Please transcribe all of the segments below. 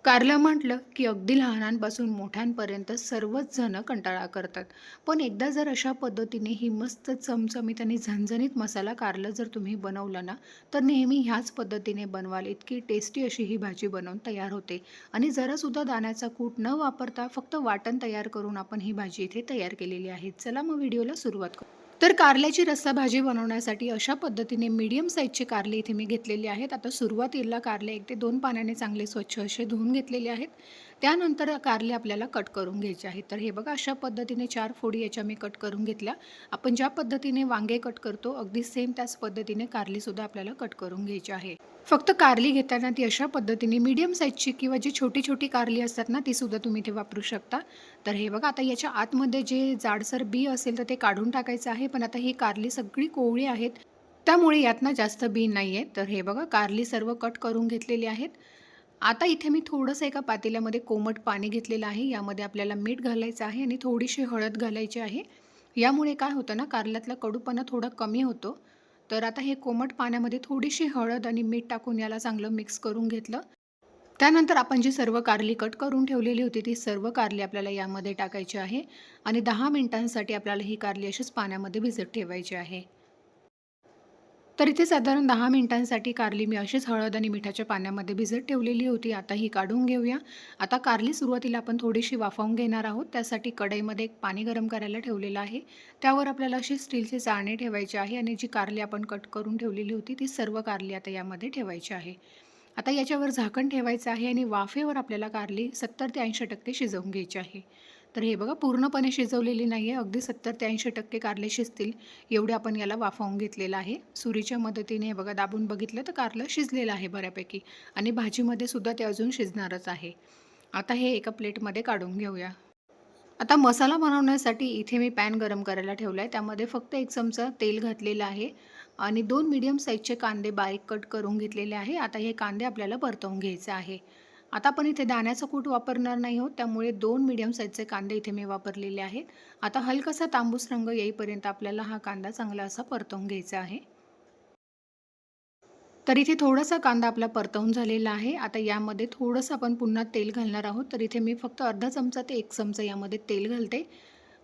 कारलं म्हटलं, की अगदी लहानांपासून मोठ्यांपर्यंत सर्वच जण कंटाळा करतात. पण एकदा जर अशा पद्धतीने ही मस्त चमचमीत आणि झणझणीत मसाला कारलं जर तुम्ही बनवलं ना, तर नेहमी ह्याच पद्धतीने बनवाल. इतकी टेस्टी अशी ही भाजी बनवून तयार होते आणि जरासुद्धा दाण्याचा कूट न वापरता फक्त वाटण तयार करून आपण ही भाजी इथे तयार केलेली आहे. चला मग व्हिडिओला सुरुवात करू. तर कारल्याची रस्सा भाजी बनवण्यासाठी अशा पद्धतीने मीडियम साईजचे कारले इथे मी घेतलेले आहेत. आता सुरुवातीला कारले 1 ते 2 पाण्याने चांगले स्वच्छ असे धुवून घेतलेले आहेत. त्यानंतर कारले आपल्याला कट करून घ्यायचे आहेत. तर हे बघा अशा पद्धतीने 4 फोडी याच्या मी कट करून घेतल्या. आपण ज्या पद्धतीने वांगे कट करतो अगदी सेम त्याच पद्धतीने कारलीसुद्धा आपल्याला कट करून घ्यायची आहे. फक्त कारली घेताना ती अशा पद्धतीने मीडियम साईजची किंवा जी छोटी-छोटी कारली असतात ना, ती सुद्धा तुम्ही इथे वापरू शकता. तर हे बघा आता याच्या आतमध्ये जे जाडसर बी असेल तर ते काढून टाकायचं आहे. पण आता ही कारली सगळी कोवळी आहेत. त्यामुळे यातनं जास्त बी नाहीये. तर हे बघा कारली सर्व कट करून घेतलेली आहेत. आता इथे मी थोडंसं एका पातेल्यामध्ये कोमट पाणी घेतलेलं आहे. यामध्ये आपल्याला मीठ घालायचं आहे आणि थोडीशी हळद घालायची आहे. यामुळे काय होतं ना, कारल्यातला कडूपणा थोडा कमी होतो. तर आता हे कोमट पाण्यामध्ये थोडीशी हळद आणि मीठ टाकून याला चांगलं मिक्स करून घेतलं. त्यानंतर आपण जी सर्व कारली कट करून ठेवलेली होती, ती सर्व कारली आपल्याला यामध्ये टाकायची आहे आणि 10 मिनिटांसाठी आपल्याला ही कारली अशीच पाण्यामध्ये भिजत ठेवायची आहे. तर इथे साधारण 10 मिनिटांसाठी कारली मी अशीच हळद आणि मिठाच्या पाण्यामध्ये भिजत ठेवलेली होती. आता ही काढून घेऊया. आता कारली सुरुवातीला आपण थोडीशी वाफवून घेणार आहोत. त्यासाठी कढईमध्ये एक पाणी गरम करायला ठेवलेलं आहे. त्यावर आपल्याला अशी स्टीलची चाळणी ठेवायची आहे आणि जी कारली आपण कट करून ठेवलेली होती, ती सर्व कारली आता यामध्ये ठेवायची आहे. आता याच्यावर झाकण ठेवायचं आहे आणि वाफेवर आपल्याला कारली 70 ते 80% शिजवून घ्यायची आहे. तर हे बघा पूर्णपणे शिजवलेली नाही आहे. अगदी 70 ते 80% कारले शिजतील एवढे आपण याला वाफवून घेतलेलं आहे. सुरीच्या मदतीने हे बघा दाबून बघितलं तर कारलं शिजलेलं आहे बऱ्यापैकी आणि भाजीमध्ये सुद्धा ते अजून शिजणारच आहे. आता हे एका प्लेटमध्ये काढून घेऊया. आता मसाला बनवण्यासाठी इथे मी पॅन गरम करायला ठेवला आहे. त्यामध्ये फक्त 1 चमचा तेल घातलेलं आहे आणि 2 मीडियम साईजचे कांदे बारीक कट करून घेतलेले आहे. आता हे कांदे आपल्याला परतवून घ्यायचे आहे. आता आपण इथे दाण्याचा कूट वापरणार नाही आहोत, त्यामुळे 2 मीडियम साईजचे कांदे इथे मी वापरलेले आहेत. आता हलकासा तांबूस रंग येईपर्यंत आपल्याला हा कांदा चांगला असा परतवून घ्यायचा आहे. तर इथे थोडासा कांदा आपला परतवून झालेला आहे. आता यामध्ये थोडंसं आपण पुन्हा तेल घालणार आहोत. तर इथे मी फक्त अर्धा चमचा ते 1 चमचा यामध्ये तेल घालते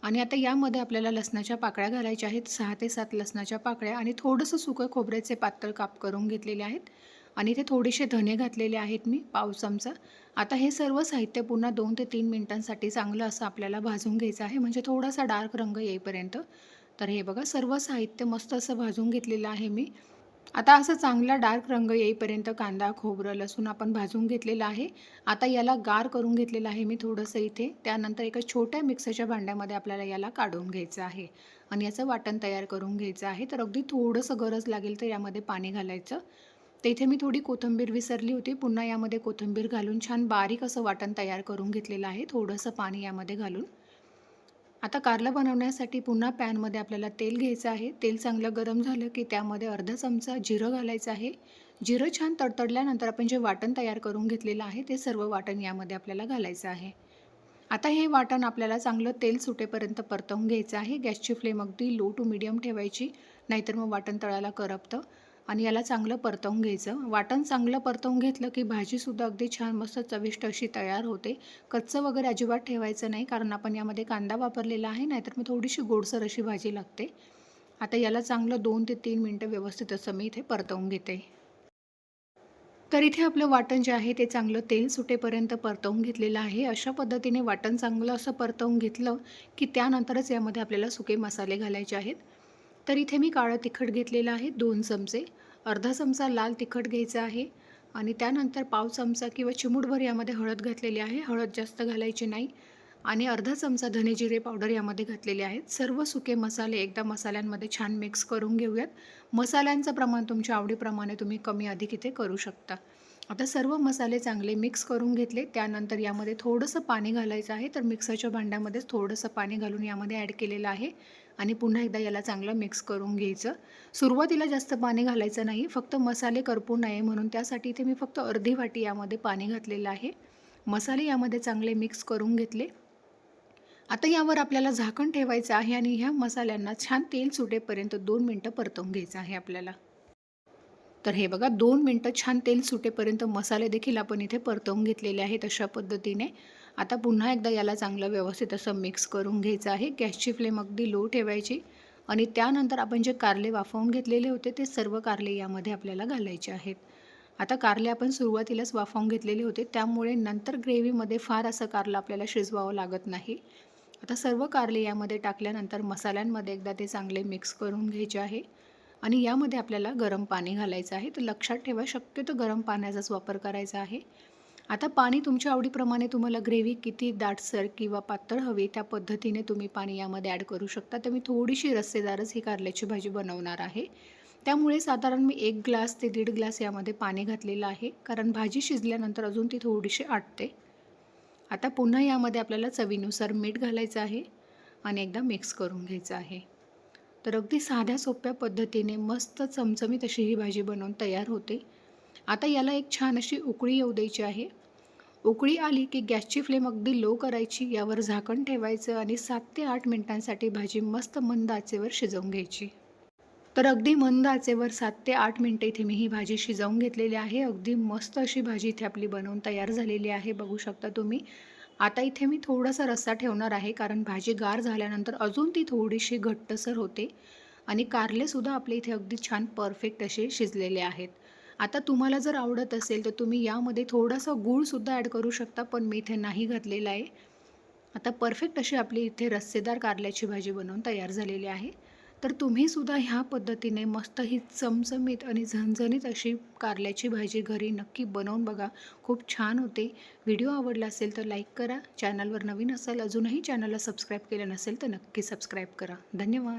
आणि आता यामध्ये आपल्याला लसणाच्या पाकळ्या घालायच्या आहेत. 6 ते 7 लसणाच्या पाकळ्या आणि थोडंसं सुकं खोबऱ्याचे पातळ काप करून घेतलेले आहेत आणि इथे थोडेसे धने घातलेले आहेत मी पाव चमचा. आता हे सर्व साहित्य पुन्हा 2 ते 3 मिनिटांसाठी चांगलं असं आपल्याला भाजून घ्यायचं आहे, म्हणजे थोडासा डार्क रंग येईपर्यंत. तर हे बघा सर्व साहित्य मस्त असं भाजून घेतलेलं आहे मी. आता असं चांगला डार्क रंग येईपर्यंत कांदा, खोबरं, लसूण आपण भाजून घेतलेलं आहे. आता याला गार करून घेतलेलं आहे मी थोडंसं इथे. त्यानंतर एका छोट्या मिक्सरच्या भांड्यामध्ये आपल्याला याला काढून घ्यायचं आहे आणि याचं वाटण तयार करून घ्यायचं आहे. तर अगदी थोडंसं गरज लागेल तर यामध्ये पाणी घालायचं. तर इथे मी थोडी कोथिंबीर विसरली होती. पुन्हा यामध्ये कोथिंबीर घालून छान बारीक असं वाटण तयार करून घेतलेलं आहे. थोडंसं पाणी यामध्ये घालून. आता कारलं बनवण्यासाठी पुन्हा पॅनमध्ये आपल्याला तेल घ्यायचं आहे. तेल चांगलं गरम झालं की त्यामध्ये अर्धा चमचा जिरं घालायचं आहे. जिरं छान तडतडल्यानंतर आपण जे वाटण तयार करून घेतलेलं आहे ते सर्व वाटण यामध्ये आपल्याला घालायचं आहे. आता हे वाटण आपल्याला चांगलं तेल सुटेपर्यंत परतवून घ्यायचं आहे. गॅसची फ्लेम अगदी लो टू मीडियम ठेवायची, नाहीतर मग वाटण तळायला करपतं आणि याला चांगलं परतवून घ्यायचं. वाटण चांगलं परतवून घेतलं की भाजीसुद्धा अगदी छान मस्त चविष्ट अशी तयार होते. कच्चं वगैरे अजिबात ठेवायचं नाही, कारण आपण यामध्ये कांदा वापरलेला आहे, नाहीतर मग थोडीशी गोडसर अशी भाजी लागते. आता याला चांगलं 2 ते 3 मिनिटं व्यवस्थित असं मी इथे परतवून घेते. तर इथे आपलं वाटण जे आहे ते चांगलं तेल सुटेपर्यंत परतवून घेतलेलं आहे. अशा पद्धतीने वाटण चांगलं असं परतवून घेतलं, की त्यानंतरच यामध्ये आपल्याला सुके मसाले घालायचे आहेत. तर इथे मी काळं तिखट घेतलेलं आहे 2 चमचे, अर्धा चमचा लाल तिखट घ्यायचं आहे आणि त्यानंतर पाव चमचा किंवा चिमूटभर यामध्ये हळद घातलेली आहे. हळद जास्त घालायची नाही आणि अर्धा चमचा धने जिरे पावडर यामध्ये घातलेले आहेत. सर्व सुके मसाले एकदा मसाल्यांमध्ये छान मिक्स करून घेऊयात. मसाल्यांचं प्रमाण तुमच्या आवडीप्रमाणे तुम्ही कमी अधिक इथे करू शकता. आता सर्व मसाले चांगले मिक्स करून घेतले. त्यानंतर यामध्ये थोडंसं पाणी घालायचं आहे. तर मिक्सरच्या भांड्यामध्येच थोडंसं पाणी घालून यामध्ये ॲड केलेलं आहे आणि पुन्हा एकदा याला चांगलं मिक्स करून घ्यायचं. सुरुवातीला जास्त पाणी घालायचं नाही, फक्त मसाले करपू नये म्हणून. त्यासाठी इथे मी फक्त अर्धी वाटी यामध्ये पाणी घातलेलं आहे. मसाले यामध्ये चांगले मिक्स करून घेतले. आता यावर आपल्याला झाकण ठेवायचं आहे आणि ह्या मसाल्यांना छान तेल सुटेपर्यंत 2 मिनिटं परतवून घ्यायचं आहे आपल्याला. तर हे बघा 2 मिनटं छान तेल सुटेपर्यंत मसाले देखील आपण इथे परतवून घेतलेले आहेत अशा पद्धतीने. आता पुन्हा एकदा याला चांगलं व्यवस्थित असं मिक्स करून घ्यायचं आहे. गॅसची फ्लेम अगदी लो ठेवायची आणि त्यानंतर आपण जे कारले वाफवून घेतलेले होते ते सर्व कारले यामध्ये आपल्याला घालायचे आहेत. आता कारले आपण सुरुवातीलाच वाफवून घेतलेले होते, त्यामुळे नंतर ग्रेव्हीमध्ये फार असं कारलं आपल्याला शिजवावं लागत नाही. आता सर्व कारले यामध्ये टाकल्यानंतर मसाल्यांमध्ये एकदा ते चांगले मिक्स करून घ्यायचे आहे आणि यामध्ये आपल्याला गरम पाणी घालायचं आहे. तर लक्षात ठेवा, शक्यतो गरम पाण्याचाच वापर करायचा आहे. आता पाणी तुमच्या आवडीप्रमाणे, तुम्हाला ग्रेव्ही किती दाटसर किंवा पातळ हवी त्या पद्धतीने तुम्ही पाणी यामध्ये ॲड करू शकता. तर मी थोडीशी रस्सेदारच ही कारल्याची भाजी बनवणार आहे. त्यामुळे साधारण मी 1 ग्लास ते 1.5 ग्लास यामध्ये पाणी घातलेलं आहे, कारण भाजी शिजल्यानंतर अजून ती थोडीशी आटते. आता पुन्हा यामध्ये आपल्याला चवीनुसार मीठ घालायचं आहे आणि एकदा मिक्स करून घ्यायचं आहे. तर अगदी साध्या सोप्या पद्धतीने मस्त चमचमीत अशी ही भाजी बनवून तयार होते. आता याला एक छान अशी उकळी येऊ द्यायची आहे. उकळी आली की गॅसची फ्लेम अगदी लो करायची, यावर झाकण ठेवायचं आणि 7 ते 8 मिनिटांसाठी भाजी मस्त मंद आचेवर शिजवून घ्यायची. तर अगदी मंद आचेवर 7 ते 8 मिनिटं इथे मी ही भाजी शिजवून घेतलेली आहे. अगदी मस्त अशी भाजी इथे आपली बनवून तयार झालेली आहे, बघू शकता तुम्ही. आता इथे मी थोडासा रस्सा ठेवणार आहे, कारण भाजी गार झाल्यानंतर अजून ती थोडीशी घट्टसर होते आणि कारलेसुद्धा आपले इथे अगदी छान परफेक्ट असे शिजलेले आहेत. आता तुम्हाला जर आवडत असेल तर तुम्ही यामध्ये थोडासा गूळसुद्धा ॲड करू शकता, पण मी इथे नाही घातलेला आहे. आता परफेक्ट अशी आपली इथे रस्सेदार कारल्याची भाजी बनवून तयार झालेली आहे. तर तुम्हीसुद्धा ह्या पद्धतीने मस्त ही चमचमीत आणि झणझणीत अशी कारल्याची भाजी घरी नक्की बनवून बघा. खूप छान होते. व्हिडिओ आवडला असेल तर लाईक करा. चॅनलवर नवीन असाल, अजूनही चॅनलला सबस्क्राईब केलं नसेल तर नक्की सबस्क्राईब करा. धन्यवाद.